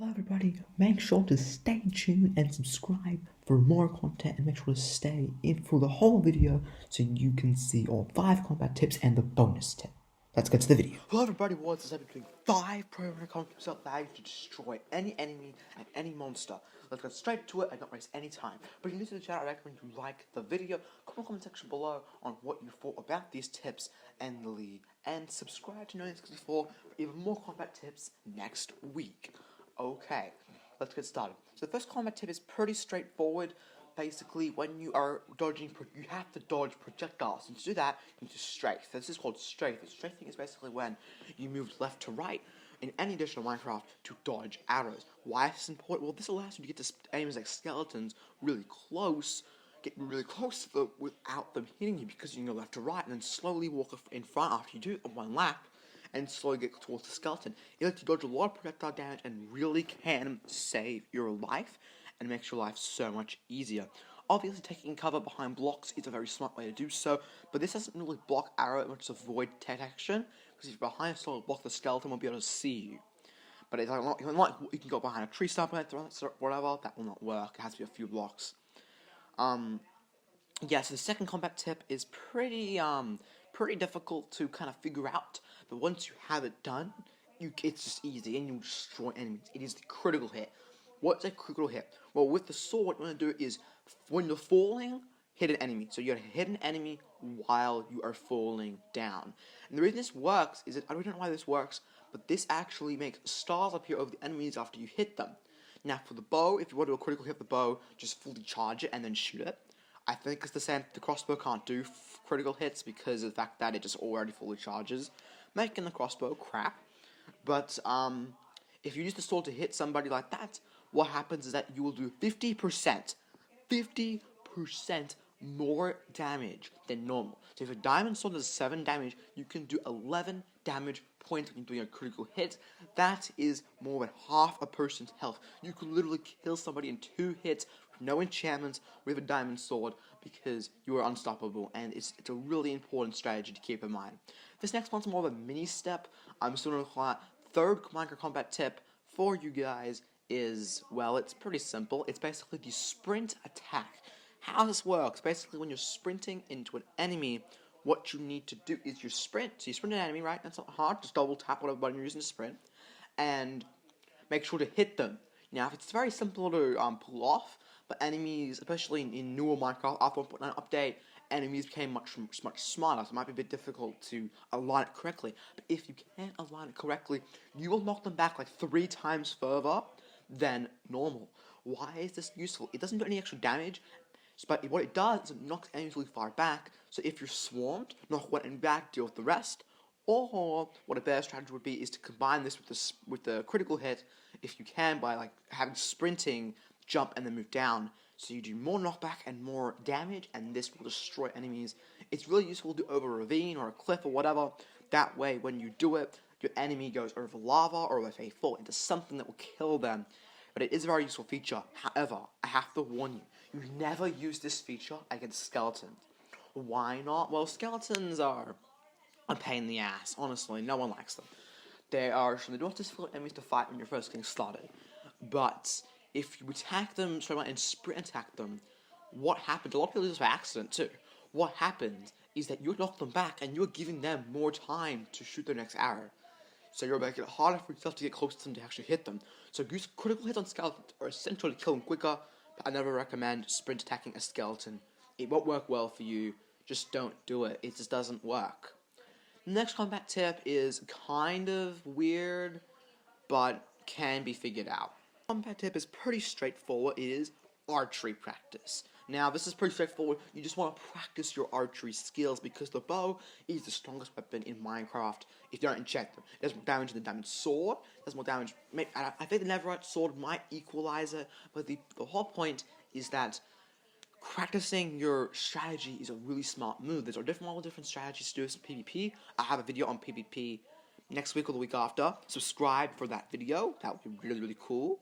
Hello everybody, make sure to stay tuned and subscribe for more content, and make sure to stay in for the whole video so you can see all 5 combat tips and the bonus tip. Let's get to the video. Hello everybody, what's this? I've been doing 5 primary concepts that allow you to destroy any enemy and any monster. Let's get straight to it and not waste any time. But if you're new to the channel, I recommend you like the video, comment in the comment section below on what you thought about these tips and the lead, and subscribe to know for even more combat tips next week. Okay, let's get started. So the first combat tip is pretty straightforward. Basically, when you are dodging, you have to dodge projectiles. And to do that, you need to strafe. This is called strafe. Strafing is basically when you move left to right in any edition of Minecraft to dodge arrows. Why is this important? Well, this allows you to get to enemies like skeletons really close, get really close to them without them hitting you, because you can go left to right and then slowly walk in front after you do one lap and slowly get towards the skeleton. It lets you dodge a lot of projectile damage and really can save your life and makes your life so much easier. Obviously, taking cover behind blocks is a very smart way to do so, but this doesn't really block arrow, it will just avoid detection, because if you're behind a solid block, the skeleton won't be able to see you. But it's like you can go behind a tree stump, whatever, that will not work. It has to be a few blocks. Yeah, so the second combat tip is pretty difficult to kind of figure out, but once you have it done, it's just easy and you destroy enemies. It is the critical hit. What's a critical hit? Well, with the sword, what you want to do is, when you're falling, hit an enemy. So you gotta hit an enemy while you are falling down. And the reason this works is that, I don't know why this works, but this actually makes stars appear over the enemies after you hit them. Now, for the bow, if you want to do a critical hit with the bow, just fully charge it and then shoot it. I think it's the same. The crossbow can't do critical hits because of the fact that it just already fully charges, making the crossbow crap. But if you use the sword to hit somebody like that, what happens is that you will do 50% more damage than normal. So if a diamond sword does 7 damage, you can do 11 damage points when doing a critical hit. That is more than half a person's health. You can literally kill somebody in 2 hits with no enchantments with a diamond sword, because you are unstoppable, and it's a really important strategy to keep in mind. This next one's more of a mini step. I'm still going to call it third Minecraft combat tip for you guys is, well, it's pretty simple. It's basically the sprint attack. How this works, basically when you're sprinting into an enemy, what you need to do is you sprint. So you sprint an enemy, right? That's not hard. Just double tap whatever button you're using to sprint, and make sure to hit them. Now, it's very simple to pull off, but enemies, especially in newer Minecraft, after 1.9 update, enemies became much smarter, so it might be a bit difficult to align it correctly. But if you can align it correctly, you will knock them back like 3 times further than normal. Why is this useful? It doesn't do any extra damage, but what it does is it knocks enemies really far back. So if you're swarmed, knock one enemy back, deal with the rest. Or what a better strategy would be is to combine this with the critical hit, if you can, by like having sprinting, jump, and then move down. So you do more knockback and more damage, and this will destroy enemies. It's really useful to do over a ravine or a cliff or whatever. That way, when you do it, your enemy goes over lava, or if they fall into something that will kill them. But it is a very useful feature. However, I have to warn you, you never use this feature against skeletons. Why not? Well, skeletons are a pain in the ass, honestly. No one likes them. They are some of the most difficult enemies to fight when you're first getting started. But if you attack them straight away and sprint attack them, what happens? A lot of people do this by accident too. What happens is that you knock them back and you're giving them more time to shoot their next arrow. So you're making it harder for yourself to get close to them to actually hit them. So use critical hits on skeletons are essential to kill them quicker, but I never recommend sprint attacking a skeleton. It won't work well for you. Just don't do it. It just doesn't work. The next combat tip is kind of weird, but can be figured out. Combat tip is pretty straightforward. It is archery practice. Now, this is pretty straightforward. You just want to practice your archery skills, because the bow is the strongest weapon in Minecraft if you don't enchant them. It does more damage than the diamond sword. It does more damage. I think the netherite sword might equalize it, but the whole point is that practicing your strategy is a really smart move. There's all different strategies to do this in PvP. I have a video on PvP next week or the week after. Subscribe for that video. That would be really, really cool.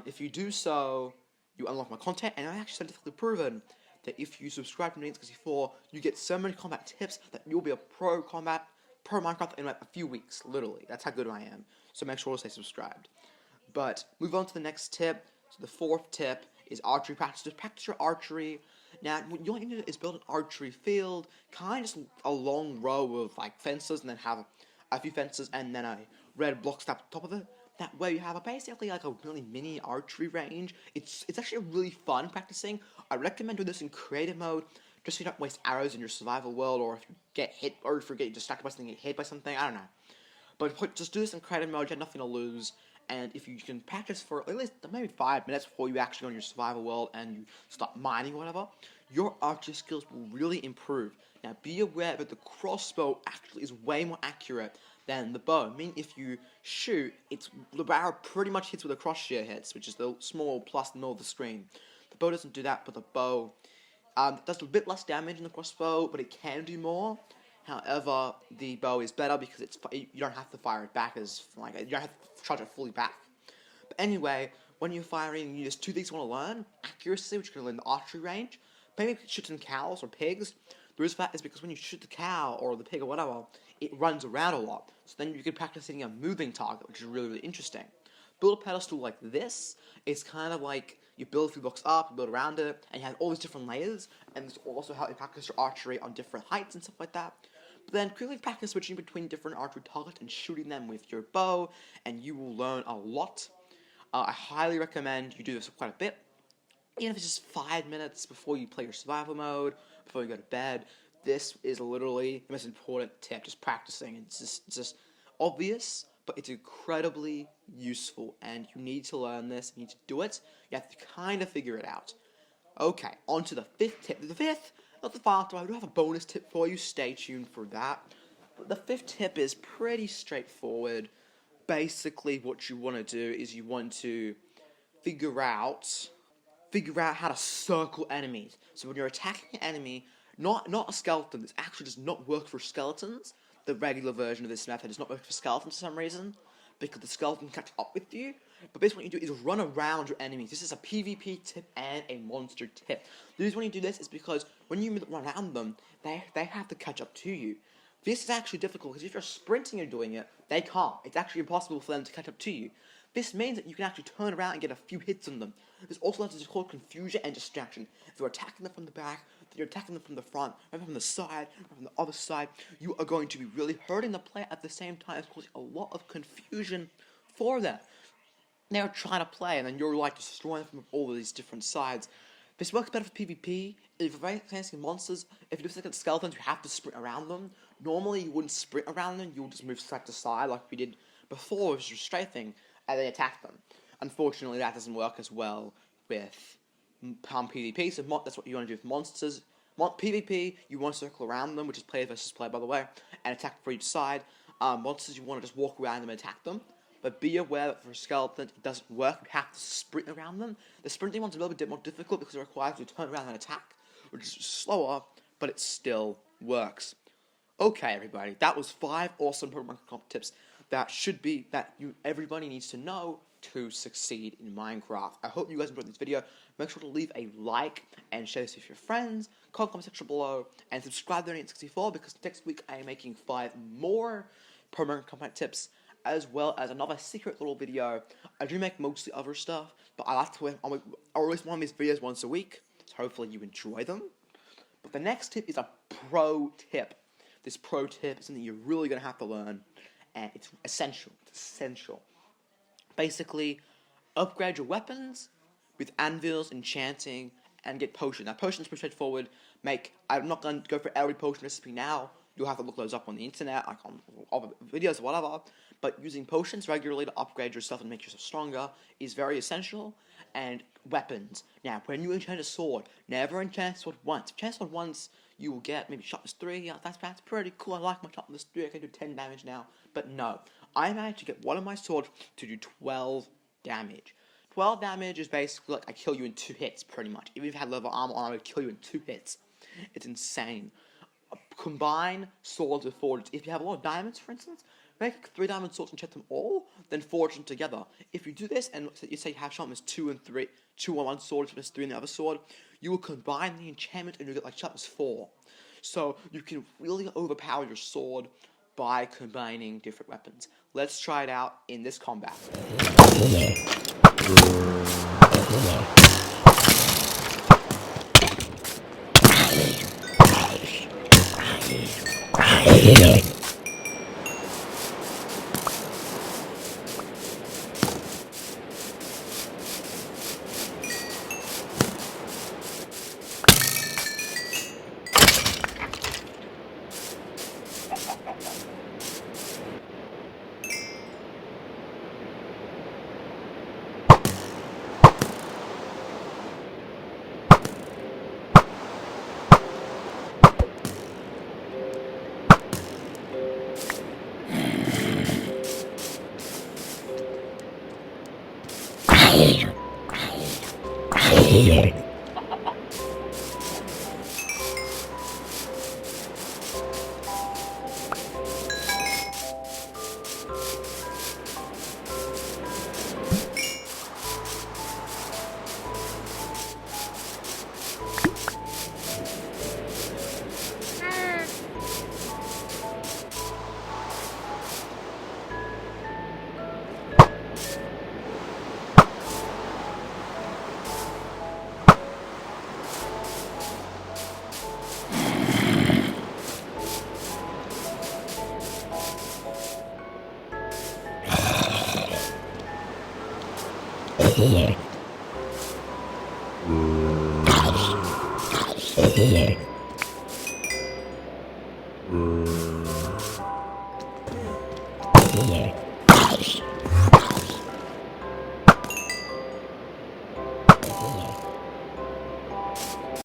If you do so, you unlock my content, and I actually scientifically proven that if you subscribe to me before, you get so many combat tips that you'll be a pro Minecraft in like a few weeks, literally. That's how good I am. So make sure to stay subscribed. But move on to the next tip. So the fourth tip is archery practice. Just practice your archery. Now, what you want to do is build an archery field, kind of just a long row of like fences, and then have a few fences, and then a red block stacked on top of it. That way, you have basically like a really mini archery range. It's actually really fun practicing. I recommend doing this in creative mode, just so you don't waste arrows in your survival world, or if you get hit, or if you get distracted by something, get hit by something. I don't know. But just do this in creative mode. You have nothing to lose. And if you can practice for at least maybe 5 minutes before you actually go in your survival world and you start mining or whatever, your archery skills will really improve. Now, be aware that the crossbow actually is way more accurate than the bow. I mean, if you shoot, the barrel pretty much hits where the crosshair hits, which is the small plus in the middle of the screen. The bow doesn't do that, but the bow does a bit less damage in the crossbow, but it can do more. However, the bow is better because you don't have to fire it back you don't have to charge it fully back. But anyway, when you're firing, there's two things you want to learn: accuracy, which you can learn in the archery range. Maybe shooting cows or pigs. The reason for that is because when you shoot the cow or the pig or whatever, it runs around a lot. So then you can practice hitting a moving target, which is really, really interesting. Build a pedestal like this. It's kind of like you build a few blocks up, you build around it, and you have all these different layers. And this will also help you practice your archery on different heights and stuff like that. But then quickly practice switching between different archery targets and shooting them with your bow, and you will learn a lot. I highly recommend you do this quite a bit. Even if it's just 5 minutes before you play your survival mode, before you go to bed, this is literally the most important tip, just practicing. It's just obvious, but it's incredibly useful, and you need to learn this, you need to do it, you have to kind of figure it out. Okay, on to the fifth tip. The fifth, not the final tip, I do have a bonus tip for you, stay tuned for that. But the fifth tip is pretty straightforward. Basically, what you want to do is you want to figure out how to circle enemies. So when you're attacking an enemy, not a skeleton, this actually does not work for skeletons. The regular version of this method does not work for skeletons for some reason, because the skeleton can catch up with you. But basically what you do is run around your enemies. This is a PvP tip and a monster tip. The reason why you do this is because when you run around them, they have to catch up to you. This is actually difficult, because if you're sprinting and doing it, they can't. It's actually impossible for them to catch up to you. This means that you can actually turn around and get a few hits on them. This also allows you to cause confusion and distraction. If you're attacking them from the back, if you're attacking them from the front, or from the side, or from the other side, you are going to be really hurting the player at the same time. It's causing a lot of confusion for them. They're trying to play, and then you're like destroying them from all of these different sides. This works better for PvP. If you're facing monsters, if you do something like skeletons, you have to sprint around them. Normally, you wouldn't sprint around them, you would just move side to side like we did before with strafing, and then attack them. Unfortunately, that doesn't work as well with PvP, so that's what you want to do with monsters. PvP, you want to circle around them, which is player versus player, by the way, and attack for each side. Monsters, you want to just walk around them and attack them. But be aware that for skeletons, it doesn't work. You have to sprint around them. The sprinting one's a little bit more difficult because it requires you to turn around and attack, which is slower, but it still works. Okay, everybody, that was 5 awesome Pokemon comp tips that everybody needs to know to succeed in Minecraft. I hope you guys enjoyed this video. Make sure to leave a like and share this with your friends. Comment section below and subscribe to 64 because next week I am making 5 more Pokemon comp tips, as well as another secret little video. I do make mostly other stuff, but I release one of these videos once a week, so hopefully you enjoy them. But the next tip is a pro tip. This pro tip is something you're really going to have to learn, and it's essential. Basically, upgrade your weapons with anvils, enchanting, and get potions. Now, potions are pretty straightforward. I'm not going to go for every potion recipe now. You'll have to look those up on the internet, like on other videos or whatever. But using potions regularly to upgrade yourself and make yourself stronger is very essential. And weapons. Now, when you enchant a sword, never enchant a sword once. If you enchant a sword once, you will get maybe sharpness 3. Yeah, that's pretty cool. I like my sharpness 3. I can do 10 damage now. But no, I managed to get one of my swords to do 12 damage. 12 damage is basically like I kill you in 2 hits, pretty much. Even if you had leather armor on, I would kill you in 2 hits. It's insane. Combine swords with forges. If you have a lot of diamonds, for instance, make 3 diamond swords and enchant them all, then forge them together. If you do this, and you say you have sharpness 2 and 3, 2 on one sword, sharpness 3 on the other sword, you will combine the enchantment and you'll get like sharpness 4. So you can really overpower your sword by combining different weapons. Let's try it out in this combat.